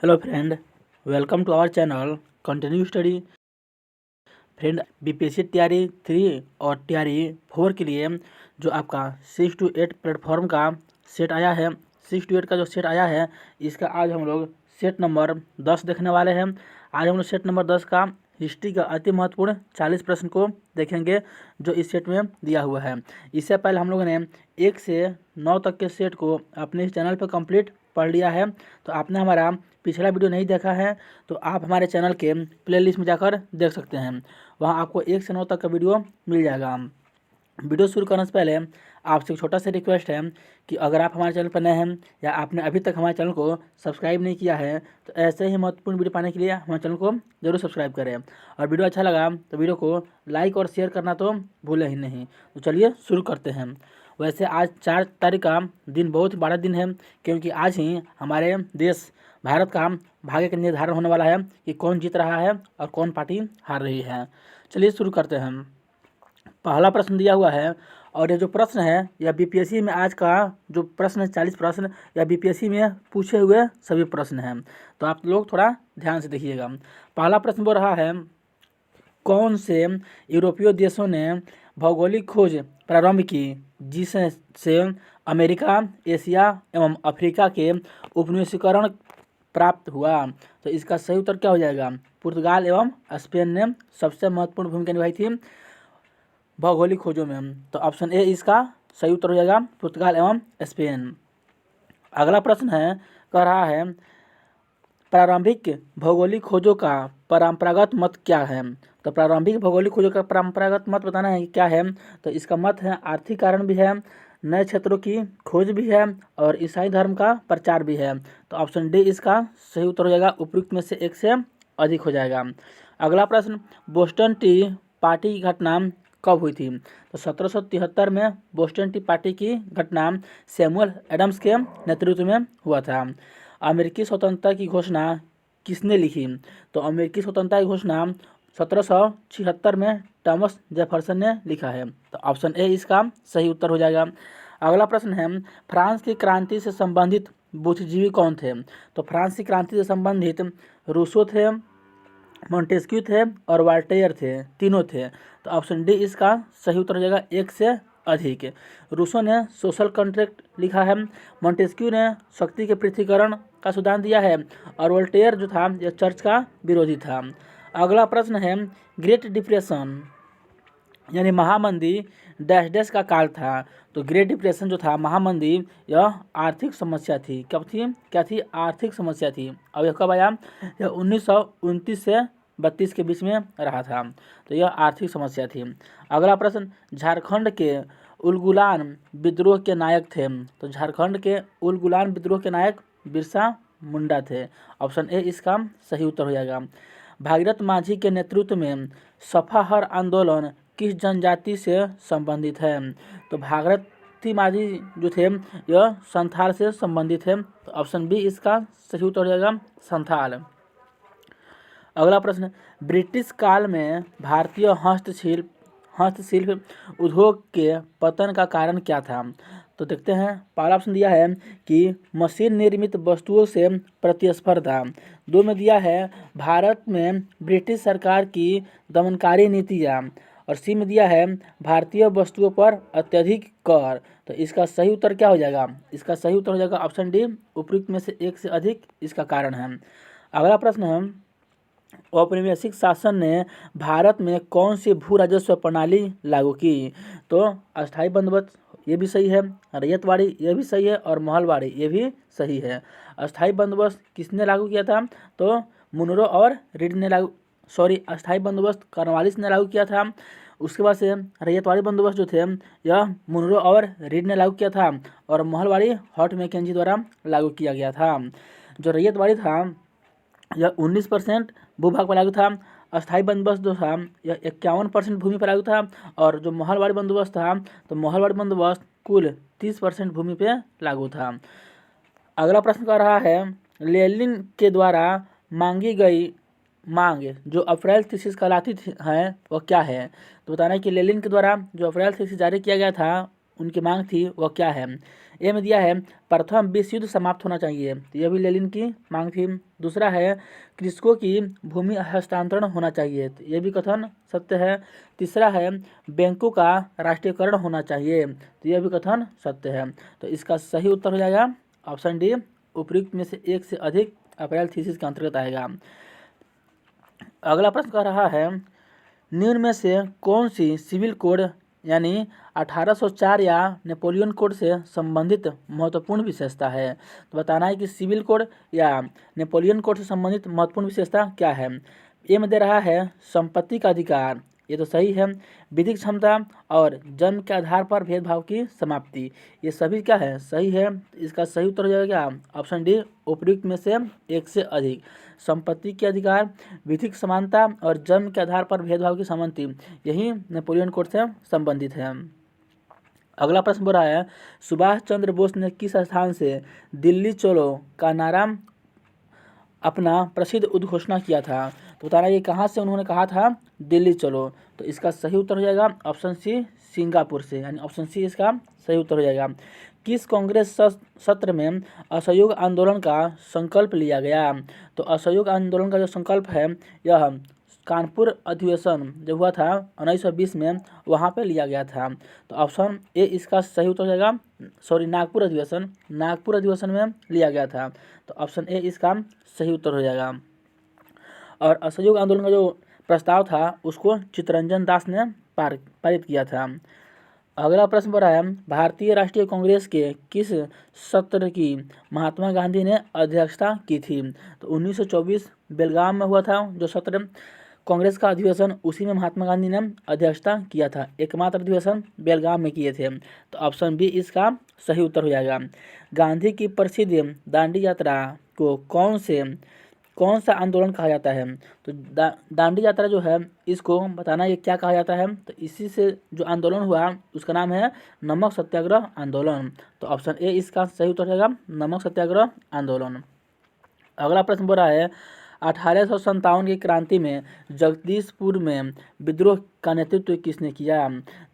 Hello friend, welcome to our channel continue study. Friend, BPSC तैयारी 3 और तैयारी 4 के लिए जो आपका 6 to 8 प्लेटफॉर्म का सेट आया है, 6 to 8 का जो सेट आया है, इसका आज हम लोग सेट नंबर 10 देखने वाले हैं। आज हम लोग सेट नंबर 10 का हिस्ट्री का अति महत्वपूर्ण 40 प्रश्न को देखेंगे जो इस सेट में दिया हुआ है। इससे पहले हम लोगों ने 1 से 9 तक के सेट को अपने इस चैनल पर कंप्लीट पढ़ लिया है। तो आपने हमारा पिछला वीडियो नहीं देखा है तो आप हमारे चैनल के प्लेलिस्ट में जाकर देख सकते हैं, वहाँ आपको 1 से 9 तक का वीडियो मिल जाएगा। वीडियो शुरू करने से पहले आपसे एक छोटा सा रिक्वेस्ट है कि अगर आप हमारे चैनल पर नए हैं या आपने अभी तक हमारे चैनल को सब्सक्राइब नहीं किया है तो ऐसे ही महत्वपूर्ण वीडियो पाने के लिए हमारे चैनल को जरूर सब्सक्राइब करें, और वीडियो अच्छा लगा तो वीडियो को लाइक और शेयर करना तो भूलें ही नहीं। तो चलिए शुरू करते हैं। वैसे आज 4 तारीख का दिन बहुत बड़ा दिन है, क्योंकि आज ही हमारे देश भारत का भाग्य का निर्धारण होने वाला है कि कौन जीत रहा है और कौन पार्टी हार रही है। चलिए शुरू करते हैं। पहला प्रश्न दिया हुआ है, और ये जो प्रश्न है यह बीपीएससी में आज का जो प्रश्न है 40 प्रश्न या बीपीएससी में पूछे हुए सभी प्रश्न हैं, तो आप लोग थोड़ा ध्यान से देखिएगा। पहला प्रश्न बोल रहा है, कौन से यूरोपीय देशों ने भौगोलिक खोज प्रारंभ की जिससे अमेरिका, एशिया एवं अफ्रीका के उपनिवेशीकरण प्राप्त हुआ? तो इसका सही उत्तर क्या हो जाएगा? पुर्तगाल एवं स्पेन ने सबसे महत्वपूर्ण भूमिका निभाई थी भौगोलिक खोजों में। तो ऑप्शन ए इसका सही उत्तर हो जाएगा, पुर्तगाल एवं स्पेन। अगला प्रश्न है, कह रहा है प्रारंभिक भौगोलिक खोजों का परंपरागत मत क्या है? तो प्रारंभिक भौगोलिक खोजों का परंपरागत मत बताना है कि क्या है। तो इसका मत है आर्थिक कारण भी है, नए क्षेत्रों की खोज भी है और ईसाई धर्म का प्रचार भी है। तो ऑप्शन डी इसका सही उत्तर हो जाएगा, उपयुक्त में से एक से अधिक हो जाएगा। अगला प्रश्न, बोस्टन टी पार्टी की घटना कब हुई थी? तो 1773 में बोस्टन टी पार्टी की घटना सैमुअल एडम्स के नेतृत्व में हुआ था। अमेरिकी स्वतंत्रता की घोषणा किसने लिखी? तो अमेरिकी स्वतंत्रता की घोषणा 1776 में थॉमस जेफरसन ने लिखा है। तो ऑप्शन ए इसका सही उत्तर हो जाएगा। अगला प्रश्न है, फ्रांस की क्रांति से संबंधित बुद्धिजीवी कौन थे? तो फ्रांस की क्रांति से संबंधित रूसो थे, मोंटेस्क्यू थे और वाल्टेयर थे, तीनों थे। तो ऑप्शन डी इसका सही उत्तर हो जाएगा, एक से अधिक। रूसो ने सोशल कॉन्ट्रैक्ट लिखा है, मोंटेस्क्यू ने शक्ति के पृथ्वीकरण का सिद्धांत दिया है और वोल्टेयर जो था यह चर्च का विरोधी था। अगला प्रश्न है, ग्रेट डिप्रेशन यानी महामंदी डैश डैश का काल था? तो ग्रेट डिप्रेशन जो था महामंदी यह आर्थिक समस्या थी। कब थी? क्या थी? आर्थिक समस्या थी। अब यह कब आया? यह 1929 से 32 के बीच में रहा था। तो यह आर्थिक समस्या थी। अगला प्रश्न, झारखंड के उलगुलान विद्रोह के नायक थे? तो झारखंड के उलगुलान विद्रोह के नायक बिरसा मुंडा थे। ऑप्शन ए इसका सही उत्तर हो जाएगा। भागीरथ माझी के नेतृत्व में सफाहर आंदोलन किस जनजाति से संबंधित है? तो भागीरथी माझी जो थे यह संथाल से संबंधित है। तो ऑप्शन बी इसका सही उत्तर हो जाएगा, संथाल। अगला प्रश्न, ब्रिटिश काल में भारतीय हस्तशिल्प उद्योग के पतन का कारण क्या था? तो देखते हैं। पहला ऑप्शन दिया है कि मशीन निर्मित वस्तुओं से प्रतिस्पर्धा। 2 में दिया है भारत में ब्रिटिश सरकार की दमनकारी नीतियाँ, और सी में दिया है भारतीय वस्तुओं पर अत्यधिक कर। तो इसका सही उत्तर क्या हो जाएगा? इसका सही उत्तर हो जाएगा ऑप्शन डी, उपयुक्त में से एक से अधिक इसका कारण है। अगला प्रश्न है, औपनिवेशिक शासन ने भारत में कौन सी भू राजस्व प्रणाली लागू की? तो अस्थायी बंदोबस्त ये भी सही है, रैयतवाड़ी ये भी सही है और महलवाड़ी ये भी सही है। अस्थायी बंदोबस्त किसने लागू किया था? तो मुनरो और रीड ने अस्थायी बंदोबस्त कॉर्नवालिस ने लागू किया था। उसके बाद से रैयतवाड़ी बंदोबस्त जो थे यह मुनरो और रीड ने लागू किया था, और महलवाड़ी हॉट मैकेंजी द्वारा लागू किया गया था। जो रैयतवाड़ी था यह 19% भूभाग पर लागू था। अस्थायी बंदोबस्त जो था यह 51% भूमि पर लागू था, और जो महलवाड़ी बंदोबस्त था तो महलवाड़ी बंदोबस्त कुल 30% भूमि पे लागू था। अगला प्रश्न कर रहा है, लेनिन के द्वारा मांगी गई मांग जो अप्रैल थीसिस कहलाती है वह क्या है? तो बताना है कि लेनिन के द्वारा जो अप्रैल थीसिस जारी किया गया था उनकी मांग थी वह क्या है? ए में दिया है प्रथम विश्व युद्ध समाप्त होना चाहिए, तो यह भी लेनिन की मांग थी। दूसरा है कृषकों की भूमि हस्तांतरण होना चाहिए, तो यह भी कथन सत्य है। तीसरा है बैंकों का राष्ट्रीयकरण होना चाहिए, तो यह भी कथन सत्य है। तो इसका सही उत्तर हो जाएगा ऑप्शन डी, उपयुक्त में से एक से अधिक अप्रैल थीसिस के अंतर्गत आएगा। अगला प्रश्न कह रहा है निम्न में से कौन सी सिविल कोड यानी 1804 या नेपोलियन कोड से संबंधित महत्वपूर्ण विशेषता है। तो बताना है कि सिविल कोड या नेपोलियन कोड से संबंधित महत्वपूर्ण विशेषता क्या है। ए में दे रहा है संपत्ति का अधिकार, ये तो सही है। विधिक क्षमता और जन्म के आधार पर भेदभाव की समाप्ति, ये सभी क्या है, सही है। इसका सही उत्तर हो जाएगा ऑप्शन डी, उपयुक्त में से एक से अधिक। संपत्ति के अधिकार, विधिक समानता और जन्म के आधार पर भेदभाव की समाप्ति, यही नेपोलियन कोड से संबंधित है। अगला प्रश्न बोल रहा है सुभाष चंद्र बोस ने किस स्थान से दिल्ली चलो का नारा अपना प्रसिद्ध उद्घोषणा किया था। तो बताना ये कहाँ से उन्होंने कहा था, दिल्ली चलो। तो इसका सही उत्तर हो जाएगा ऑप्शन सी, सिंगापुर से, यानी ऑप्शन सी इसका सही उत्तर हो जाएगा। किस कांग्रेस सत्र में असहयोग आंदोलन का संकल्प लिया गया। तो असहयोग आंदोलन का जो संकल्प है यह कानपुर अधिवेशन जो हुआ था 1920 में, वहाँ पे लिया गया था। तो ऑप्शन ए इसका सही उत्तर हो जाएगा, नागपुर अधिवेशन में लिया गया था। तो ऑप्शन ए इसका सही उत्तर हो जाएगा। और असहयोग आंदोलन का जो प्रस्ताव था उसको चित्तरंजन दास ने पारित किया था। अगला प्रश्न पर है भारतीय राष्ट्रीय कांग्रेस के किस सत्र की महात्मा गांधी ने अध्यक्षता की थी। तो 1924 बेलगाम में हुआ था जो सत्र कांग्रेस का अधिवेशन, उसी में महात्मा गांधी ने अध्यक्षता किया था। एकमात्र अधिवेशन बेलगाम में किए थे। तो ऑप्शन बी इसका सही उत्तर हो जाएगा। गांधी की प्रसिद्ध दांडी यात्रा को कौन सा आंदोलन कहा जाता है। तो दांडी यात्रा जो है इसको बताना ये क्या कहा जाता है। तो इसी से जो आंदोलन हुआ उसका नाम है नमक सत्याग्रह आंदोलन। तो ऑप्शन ए इसका सही उत्तर रहेगा, नमक सत्याग्रह आंदोलन। अगला प्रश्न बोल रहा है 1857 की क्रांति में जगदीशपुर में विद्रोह का नेतृत्व किसने किया।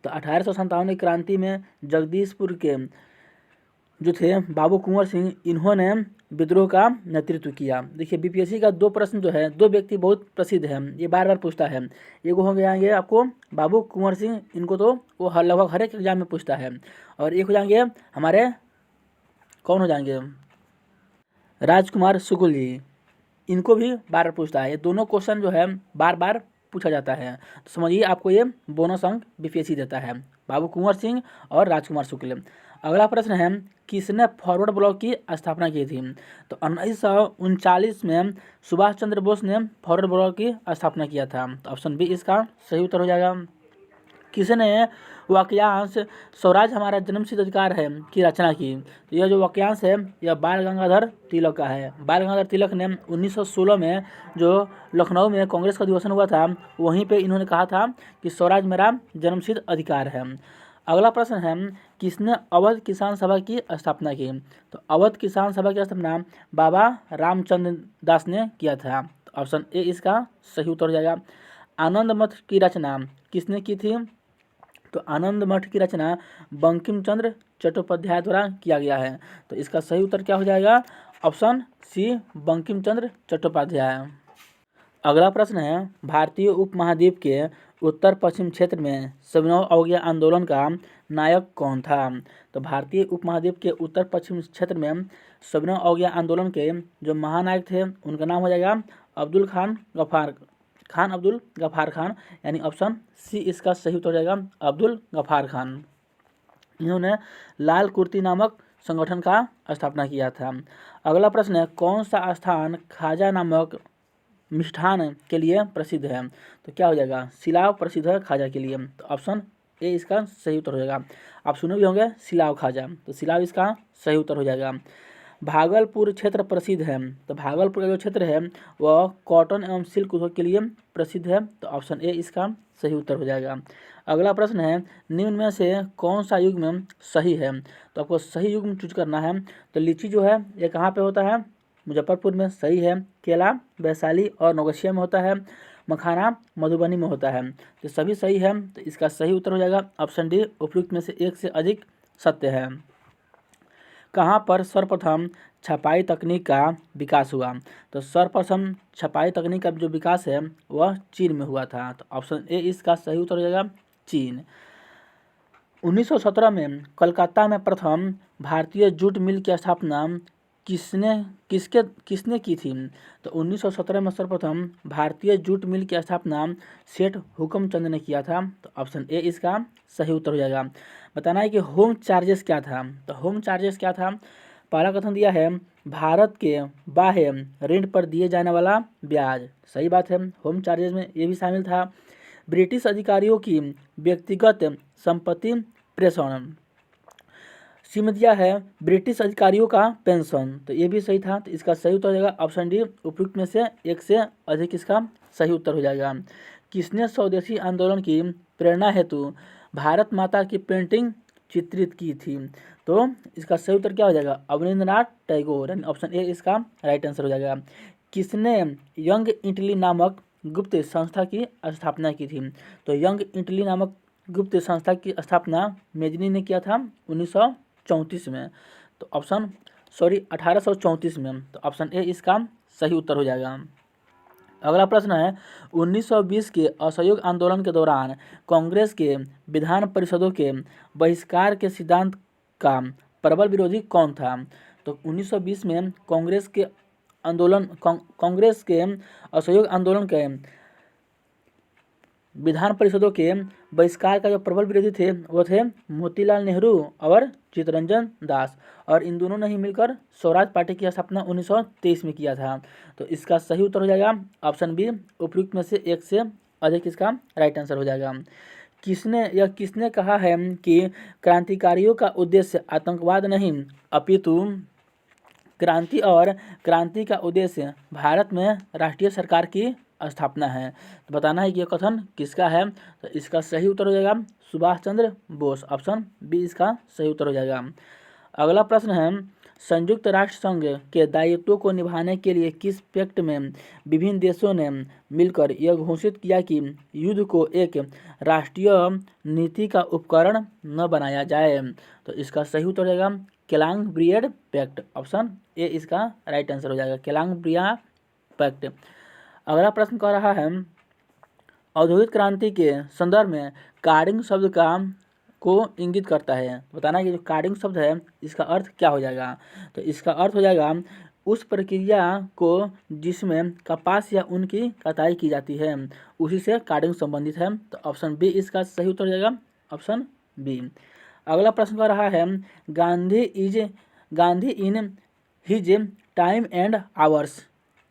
तो 1857 की क्रांति में जगदीशपुर के जो थे बाबू कुंवर सिंह, इन्होंने विद्रोह का नेतृत्व किया। देखिए बीपीएससी का दो प्रश्न जो है, दो व्यक्ति बहुत प्रसिद्ध हैं, ये बार बार पूछता है। एक हो जाएंगे आपको बाबू कुंवर सिंह, इनको तो वो लगभग हर एक एग्जाम में पूछता है। और एक हो जाएंगे हमारे कौन हो जाएंगे, राजकुमार शुक्ल जी, इनको भी बार बार पूछता है। ये दोनों क्वेश्चन जो है बार बार पूछा जाता है। तो समझिए आपको ये बोनस अंक बीपीएससी देता है, बाबू कुंवर सिंह और राजकुमार शुक्ल। अगला प्रश्न है किसने फॉरवर्ड ब्लॉक की स्थापना की थी। तो 1939 में सुभाष चंद्र बोस ने फॉरवर्ड ब्लॉक की स्थापना किया था। तो ऑप्शन बी इसका सही उत्तर हो जाएगा। किसने वाक्यांश स्वराज हमारा जन्मसिद्ध अधिकार है की रचना की। तो यह जो वाक्यांश है यह बाल गंगाधर तिलक का है। बाल गंगाधर तिलक ने 1916 में जो लखनऊ में कांग्रेस का अधिवेशन हुआ था वहीं पे इन्होंने कहा था कि स्वराज मेरा जन्मसिद्ध अधिकार है। अगला प्रश्न है किसने अवध किसान सभा की स्थापना की। तो अवध किसान सभा की स्थापना बाबा रामचंद्र दास ने किया था। तो ऑप्शन ए इसका सही उत्तर हो जाएगा। आनंद मठ की रचना किसने की थी। तो आनंद मठ की रचना बंकिम चंद्र चट्टोपाध्याय द्वारा किया गया है। तो इसका सही उत्तर क्या हो जाएगा, ऑप्शन सी बंकिम चंद्र चट्टोपाध्याय। अगला प्रश्न है भारतीय उपमहाद्वीप के उत्तर पश्चिम क्षेत्र में सविनय अवज्ञा आंदोलन का नायक कौन था। तो भारतीय उपमहाद्वीप के उत्तर पश्चिम क्षेत्र में सविनय अवज्ञा आंदोलन के जो महानायक थे उनका नाम हो जाएगा अब्दुल गफ्फार खान, यानी ऑप्शन सी इसका सही उत्तर हो जाएगा, अब्दुल गफ्फार खान। इन्होंने लाल कुर्ती नामक संगठन का स्थापना किया था। अगला प्रश्न है कौन सा स्थान खाजा नामक मिष्ठान के लिए प्रसिद्ध है। तो क्या हो जाएगा, सिलाव प्रसिद्ध है खाजा के लिए। तो ऑप्शन ए इसका सही उत्तर हो जाएगा। आप सुने भी होंगे सिलाव खाजा, तो सिलाव इसका सही उत्तर हो जाएगा। भागलपुर क्षेत्र प्रसिद्ध है। तो भागलपुर का जो क्षेत्र है वह कॉटन एवं सिल्क उद्योग के लिए प्रसिद्ध है। तो ऑप्शन ए इसका सही उत्तर हो जाएगा। अगला प्रश्न है निम्न में से कौन सा युग्म सही है। तो आपको सही युग्म चूज करना है। तो लीची जो है ये कहाँ पे होता है, मुजफ्फरपुर में, सही है। केला वैशाली और नौगछिया में होता है। मखाना मधुबनी में होता है। तो सभी सही है। तो इसका सही उत्तर हो जाएगा ऑप्शन डी, उपयुक्त में से एक से अधिक सत्य है। कहाँ पर सर्वप्रथम छपाई तकनीक का विकास हुआ? तो सर्वप्रथम छपाई तकनीक का जो विकास है वह चीन में हुआ था। तो ऑप्शन ए इसका सही उत्तर हो जाएगा चीन। 1917 में कलकत्ता में प्रथम भारतीय जूट मिल की स्थापना किसने की थी? तो 1917 में सर्वप्रथम भारतीय जूट मिल की स्थापना सेठ हुकमचंद ने किया था। तो ऑप्शन ए इसका सही उत्तर हो जाएगा। बताना है कि होम चार्जेस क्या था? तो होम चार्जेस क्या था? पहला कथन दिया है भारत के बाह्य ऋण पर दिए जाने वाला ब्याज। सही बात है, होम चार्जेस में ये भी शामिल था। ब्रिटिश अधिकारियों की व्यक्तिगत संपत्ति प्रेषण। सी में दिया है ब्रिटिश अधिकारियों का पेंशन। तो ये भी सही था। तो इसका सही उत्तर हो जाएगा ऑप्शन डी, उपयुक्त में से एक से अधिक इसका सही उत्तर हो जाएगा। किसने स्वदेशी आंदोलन की प्रेरणा हेतु भारत माता की पेंटिंग चित्रित की थी? तो इसका सही उत्तर क्या हो जाएगा? अवनींद्रनाथ टैगोर, यानी ऑप्शन ए इसका राइट आंसर हो जाएगा। किसने यंग इटली नामक गुप्त संस्था की स्थापना की थी? तो यंग इटली नामक गुप्त संस्था की स्थापना मेजनी ने किया था 1934 में। तो 1834 में। तो ऑप्शन ए इसका सही उत्तर हो जाएगा। अगला प्रश्न है 1920 के असहयोग आंदोलन के दौरान कांग्रेस के विधान परिषदों के बहिष्कार के सिद्धांत का प्रबल विरोधी कौन था? तो 1920 में कांग्रेस के असहयोग आंदोलन के विधान परिषदों के बहिष्कार का जो प्रबल विरोधी थे वो थे मोतीलाल नेहरू और चित्तरंजन दास, और इन दोनों ने ही मिलकर स्वराज पार्टी की स्थापना 1923 में किया था। तो इसका सही उत्तर हो जाएगा ऑप्शन बी, उपयुक्त में से एक से अधिक इसका राइट आंसर हो जाएगा। किसने कहा है कि क्रांतिकारियों का उद्देश्य आतंकवाद नहीं अपितु क्रांति और क्रांति का उद्देश्य भारत में राष्ट्रीय सरकार की स्थापना है? तो बताना है कि यह कथन किसका है? तो इसका सही उत्तर हो जाएगा सुभाष चंद्र बोस, ऑप्शन बी इसका सही उत्तर हो जाएगा। अगला प्रश्न है संयुक्त राष्ट्र संघ के दायित्वों को निभाने के लिए किस पैक्ट में विभिन्न देशों ने मिलकर यह घोषित किया कि युद्ध को एक राष्ट्रीय नीति का उपकरण न बनाया जाए? तो इसका सही उत्तर हो जाएगा केलांग ब्रियड पैक्ट, ऑप्शन ए इसका राइट आंसर हो जाएगा केलांग ब्रिया पैक्ट। अगला प्रश्न कह रहा है औद्योगिक क्रांति के संदर्भ में कार्डिंग शब्द को इंगित करता है। बताना कि जो कार्डिंग शब्द है इसका अर्थ क्या हो जाएगा? तो इसका अर्थ हो जाएगा उस प्रक्रिया को जिसमें कपास या ऊन की कटाई की जाती है, उसी से कार्डिंग संबंधित है। तो ऑप्शन बी इसका सही उत्तर हो जाएगा, ऑप्शन बी। अगला प्रश्न कर रहा है Gandhi in his time and hours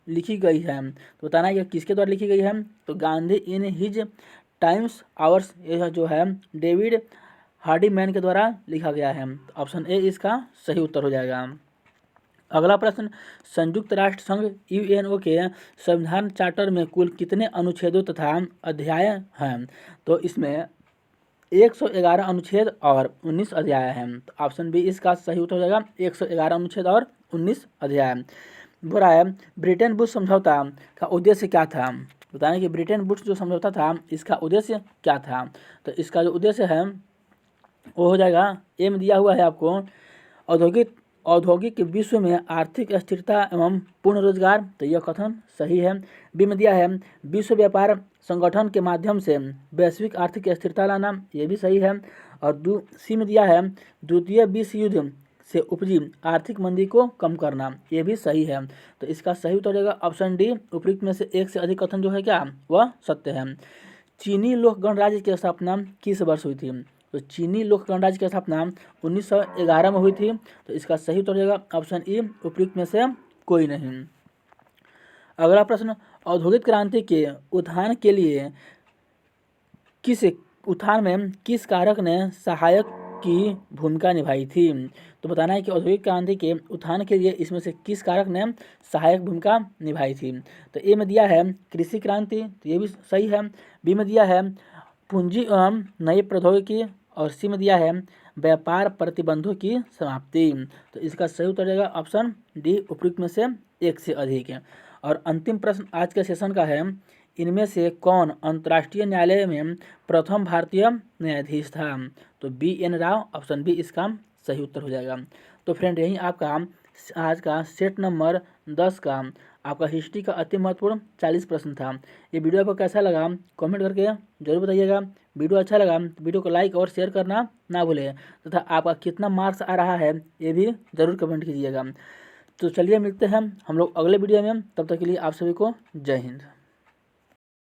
लिखी गई है। तो बताना है कि किसके द्वारा लिखी गई है? तो Gandhi in his times hours यह जो है डेविड हार्डीमैन के द्वारा लिखा गया है। तो ऑप्शन ए इसका सही उत्तर हो जाएगा। अगला प्रश्न संयुक्त राष्ट्र संघ यूएनओ के संविधान चार्टर में कुल कितने अनुच्छेदों तथा अध्याय हैं? तो इसमें 111 अनुच्छेद और 19 अध्याय हैं। तो ऑप्शन बी इसका सही उत्तर हो जाएगा 111 अनुच्छेद और 19 अध्याय। बुरा है ब्रिटेन वुड्स समझौता का उद्देश्य क्या था? बताएं कि ब्रिटेन वुड्स जो समझौता था इसका उद्देश्य क्या था? तो इसका जो उद्देश्य है वो हो जाएगा ए में दिया हुआ है आपको औद्योगिक विश्व में आर्थिक स्थिरता एवं पूर्ण रोजगार। तो यह कथन सही है। बी में दिया है विश्व व्यापार संगठन के माध्यम से वैश्विक आर्थिक स्थिरता लाना, यह भी सही है। और सी में दिया है द्वितीय विश्व युद्ध से उपजी आर्थिक मंदी को कम करना, ये भी सही है। तो इसका सही उत्तर हो जाएगा ऑप्शन डी, उपयुक्त में से एक से अधिक कथन जो है क्या वह सत्य है। चीनी लोक गणराज्य की स्थापना किस वर्ष हुई थी? तो चीनी लोक गणराज्य की स्थापना 1911 में हुई थी। तो इसका सही उत्तर हो जाएगा ऑप्शन ई, उपयुक्त में से कोई नहीं। अगला प्रश्न औद्योगिक क्रांति के उत्थान के लिए किस कारक ने सहायक की भूमिका निभाई थी? तो बताना है कि औद्योगिक क्रांति के उत्थान के लिए इसमें से किस कारक ने सहायक भूमिका निभाई थी? तो ए में दिया है कृषि क्रांति, तो ये भी सही है। बी में दिया है पूंजी एवं नई प्रौद्योगिकी, और सी में दिया है व्यापार प्रतिबंधों की समाप्ति। तो इसका सही उत्तर जाएगा ऑप्शन डी, उपयुक्त में से एक से अधिक है। और अंतिम प्रश्न आज के सेशन का है इनमें से कौन अंतर्राष्ट्रीय न्यायालय में प्रथम भारतीय न्यायाधीश था? तो B N Rau, option B इसका सही उत्तर हो जाएगा। तो फ्रेंड यही आपका आज का सेट नंबर 10 का आपका हिस्ट्री का अति महत्वपूर्ण 40 प्रश्न था। ये वीडियो आपको कैसा लगा कमेंट करके जरूर बताइएगा। वीडियो अच्छा लगा तो वीडियो को लाइक और शेयर करना ना भूलें तथा आपका कितना मार्क्स आ रहा है ये भी ज़रूर कमेंट कीजिएगा। तो चलिए मिलते हैं हम लोग अगले वीडियो में, तब तक के लिए आप सभी को जय हिंद।